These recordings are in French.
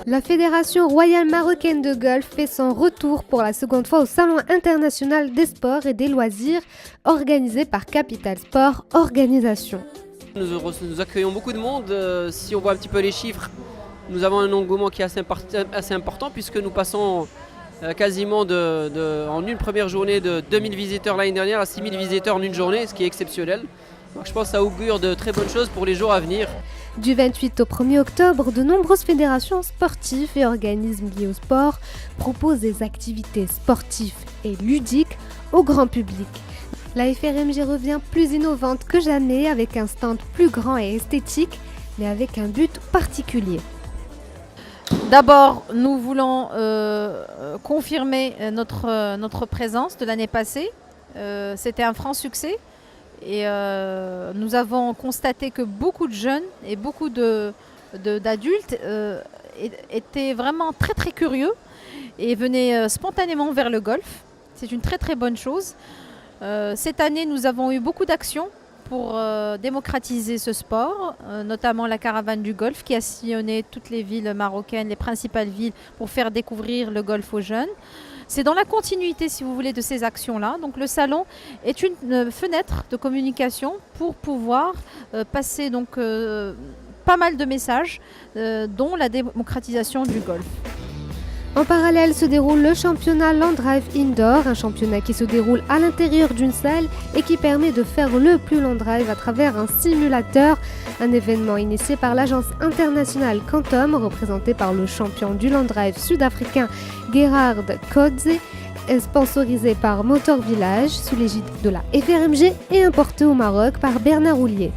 La Fédération royale marocaine de golf fait son retour pour la seconde fois au Salon international des sports et des loisirs organisé par Capital Sport Organisation. Nous accueillons beaucoup de monde. Si on voit un petit peu les chiffres, nous avons un engouement qui est assez important puisque nous passons quasiment en une première journée de 2000 visiteurs l'année dernière à 6000 visiteurs en une journée, ce qui est exceptionnel. Donc je pense que ça augure de très bonnes choses pour les jours à venir. Du 28 au 1er octobre, de nombreuses fédérations sportives et organismes liés au sport proposent des activités sportives et ludiques au grand public. La FRMG revient plus innovante que jamais avec un stand plus grand et esthétique, mais avec un but particulier. D'abord, nous voulons confirmer notre présence de l'année passée. C'était un franc succès et nous avons constaté que beaucoup de jeunes et beaucoup d'adultes étaient vraiment très très curieux et venaient spontanément vers le golf. C'est une très très bonne chose. Cette année, nous avons eu beaucoup d'actions pour démocratiser ce sport, notamment la caravane du golf qui a sillonné toutes les villes marocaines, les principales villes, pour faire découvrir le golf aux jeunes. C'est dans la continuité, si vous voulez, de ces actions-là. Donc le salon est une fenêtre de communication pour pouvoir passer donc, pas mal de messages, dont la démocratisation du golf. En parallèle se déroule le championnat Land Drive Indoor, un championnat qui se déroule à l'intérieur d'une salle et qui permet de faire le plus long drive à travers un simulateur, un événement initié par l'agence internationale Quantum, représentée par le champion du Land Drive sud-africain Gerhard Coetzee, et sponsorisé par Motor Village sous l'égide de la FRMG et importé au Maroc par Bernard Houllier.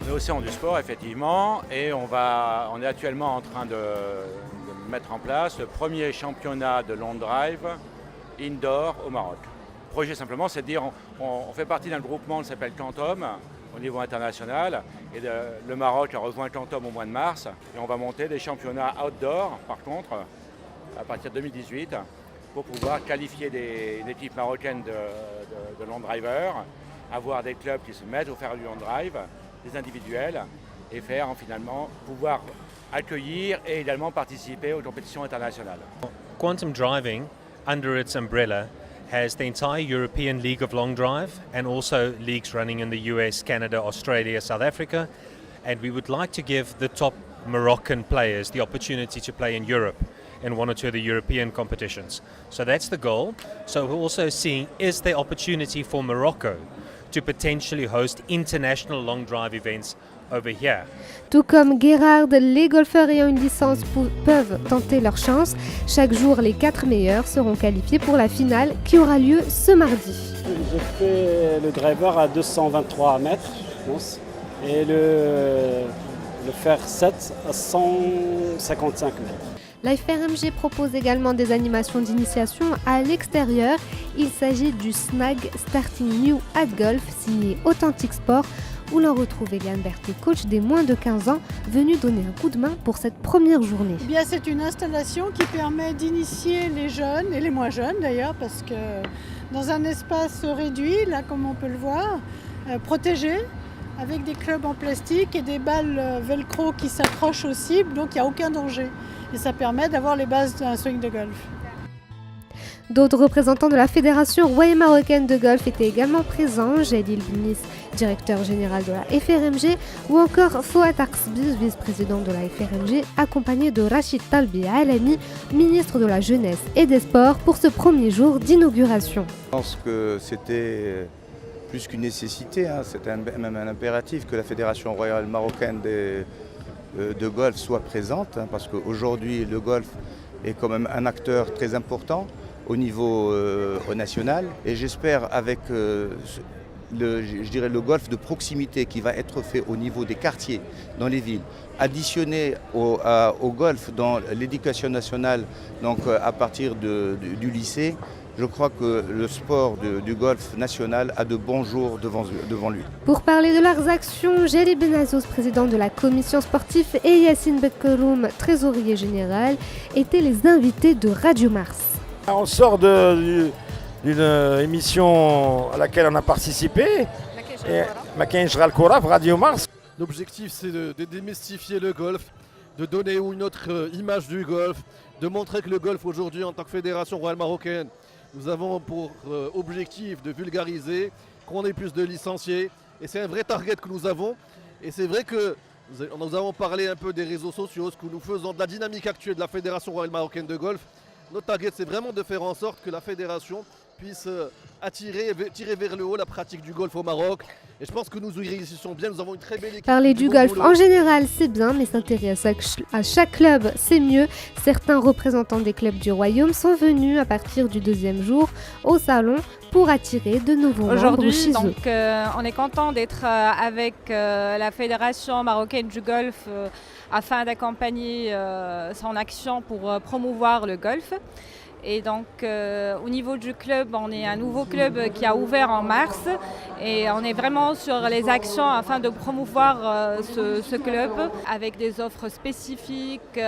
On est au Salon du sport, effectivement, et on est actuellement en train de mettre en place le premier championnat de long drive indoor au Maroc. Le projet simplement, c'est de dire on fait partie d'un groupement qui s'appelle Quantum au niveau international et le Maroc a rejoint Quantum au mois de mars et on va monter des championnats outdoor par contre à partir de 2018 pour pouvoir qualifier des équipes marocaines de long drivers, avoir des clubs qui se mettent au faire du long drive, des individuels et faire finalement pouvoir accueillir et également participer aux compétitions internationales. Quantum Driving, under its umbrella, has the entire European League of Long Drive and also leagues running in the US, Canada, Australia, South Africa. And we would like to give the top Moroccan players the opportunity to play in Europe in one or two of the European competitions. So that's the goal. So we're also seeing, is there opportunity for Morocco to potentially host international long drive events over here? Tout comme Gerhard, les golfeurs ayant une licence peuvent tenter leur chance. Chaque jour, les 4 meilleurs seront qualifiés pour la finale qui aura lieu ce mardi. J'ai fait le driver à 223 mètres, je pense, et le fer 7 à 155 mètres. La FRMG propose également des animations d'initiation à l'extérieur. Il s'agit du SNAG Starting New at Golf signé Authentic Sport où l'on retrouve Eliane Berthet, coach des moins de 15 ans, venu donner un coup de main pour cette première journée. Eh bien, c'est une installation qui permet d'initier les jeunes, et les moins jeunes d'ailleurs, parce que dans un espace réduit, là comme on peut le voir, protégé, avec des clubs en plastique et des balles velcro qui s'accrochent aux cibles, donc il n'y a aucun danger. Et ça permet d'avoir les bases d'un swing de golf. D'autres représentants de la Fédération royale marocaine de golf étaient également présents, Jalil Binis, directeur général de la FRMG, ou encore Fouad Aksbi, vice-président de la FRMG, accompagné de Rachid Talbi Alami, ministre de la Jeunesse et des Sports, pour ce premier jour d'inauguration. Je pense que c'était plus qu'une nécessité, c'était même un impératif que la Fédération royale marocaine de golf soit présente, parce qu'aujourd'hui le golf est quand même un acteur très important au niveau national et j'espère avec le golf de proximité qui va être fait au niveau des quartiers, dans les villes, additionné au golf dans l'éducation nationale, donc à partir du lycée, je crois que le sport du golf national a de bons jours devant lui. Pour parler de leurs actions, Jalil Benazous, président de la commission sportive, et Yassine Bekkeroum, trésorier général, étaient les invités de Radio Mars. On sort d'une émission à laquelle on a participé, Makin Jral Koraf, Radio Mars. L'objectif c'est de démystifier le golf de donner une autre image du golf, de montrer que le golf aujourd'hui en tant que fédération royale marocaine, nous avons pour objectif de vulgariser, qu'on ait plus de licenciés et c'est un vrai target que nous avons et c'est vrai que nous avons parlé un peu des réseaux sociaux, ce que nous faisons de la dynamique actuelle de la Fédération royale marocaine de golf. Notre target, c'est vraiment de faire en sorte que la fédération puisse tirer vers le haut la pratique du golf au Maroc. Et je pense que nous y réussissons bien, nous avons une très belle équipe. Parler du golf en général, c'est bien, mais s'intéresser à chaque club, c'est mieux. Certains représentants des clubs du Royaume sont venus à partir du 2e jour au salon pour attirer de nouveaux membres chez eux. Donc, on est content d'être avec la Fédération marocaine du golf afin d'accompagner son action pour promouvoir le golf. Et donc au niveau du club, on est un nouveau club qui a ouvert en mars et on est vraiment sur les actions afin de promouvoir ce club avec des offres spécifiques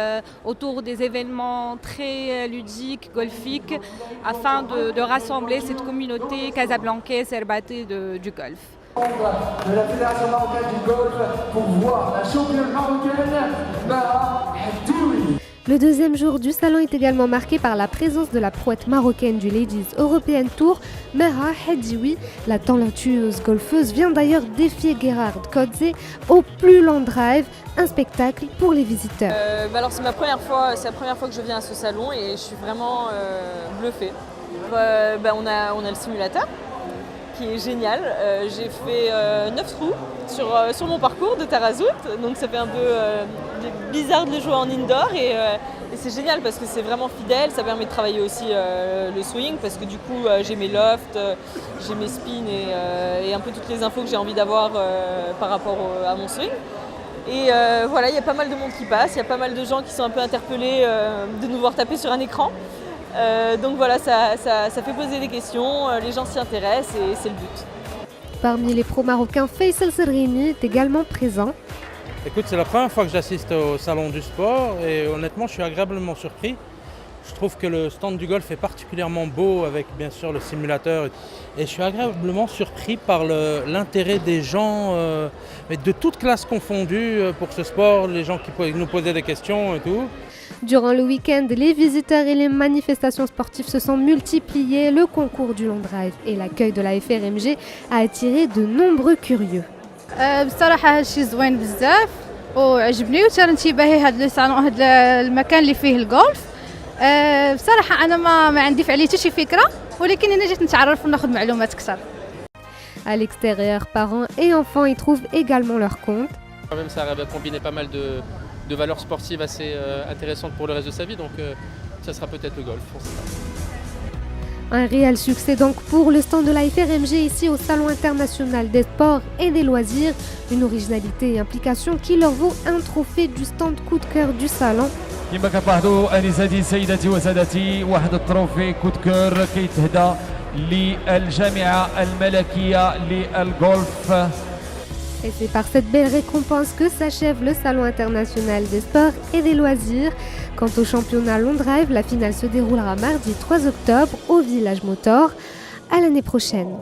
autour des événements très ludiques, golfiques, afin de rassembler cette communauté casablancaise herbatée du golf. De la Fédération marocaine du golf pour voir la championne marocaine Maha Hadjoui. Le 2e jour du salon est également marqué par la présence de la prouette marocaine du Ladies European Tour, Maha Hadjoui. La talentueuse golfeuse vient d'ailleurs défier Gerhard Kotze au plus long drive, un spectacle pour les visiteurs. Alors c'est la première fois que je viens à ce salon et je suis vraiment bluffée. On a le simulateur qui est génial. J'ai fait 9 trous sur mon parcours de Tarazout, donc ça fait un peu bizarre de le jouer en indoor et c'est génial parce que c'est vraiment fidèle, ça permet de travailler aussi le swing parce que du coup j'ai mes lofts, j'ai mes spins et un peu toutes les infos que j'ai envie d'avoir par rapport à mon swing. Et voilà, il y a pas mal de monde qui passe, il y a pas mal de gens qui sont un peu interpellés de nous voir taper sur un écran. Donc voilà, ça fait poser des questions, les gens s'y intéressent et c'est le but. Parmi les pros marocains, Faisal Serghini est également présent. Écoute, c'est la première fois que j'assiste au salon du sport et honnêtement, je suis agréablement surpris. Je trouve que le stand du golf est particulièrement beau avec bien sûr le simulateur et je suis agréablement surpris par l'intérêt des gens de toutes classes confondues pour ce sport, les gens qui nous posaient des questions et tout. Durant le week-end, les visiteurs et les manifestations sportives se sont multipliées. Le concours du long drive et l'accueil de la FRMG a attiré de nombreux curieux. بصراحة هادشي زوين بزاف وعجبني وثار انتباهي هاد الصالون هاد المكان اللي فيه الجولف. بصراحة أنا ما عندي عليه حتى شي فكرة ولكن أنا جيت نتعرف وناخذ معلومات أكثر. À l'extérieur, parents et enfants y trouvent également leur compte. Quand même, ça arrive à combiner pas mal de valeurs sportives assez intéressantes pour le reste de sa vie, donc ça sera peut-être le golf, on sait pas. Un réel succès donc pour le stand de la FRMG ici au Salon international des sports et des loisirs. Une originalité et implication qui leur vaut un trophée du stand coup de cœur du salon. كما كتلاحظوا انساتي سيداتي وسادتي واحد التروفي كود كور كيتهدى للجامعة الملكية للغولف. Et c'est par cette belle récompense que s'achève le Salon international des sports et des loisirs. Quant au championnat long drive, la finale se déroulera mardi 3 octobre au Village Motor. À l'année prochaine.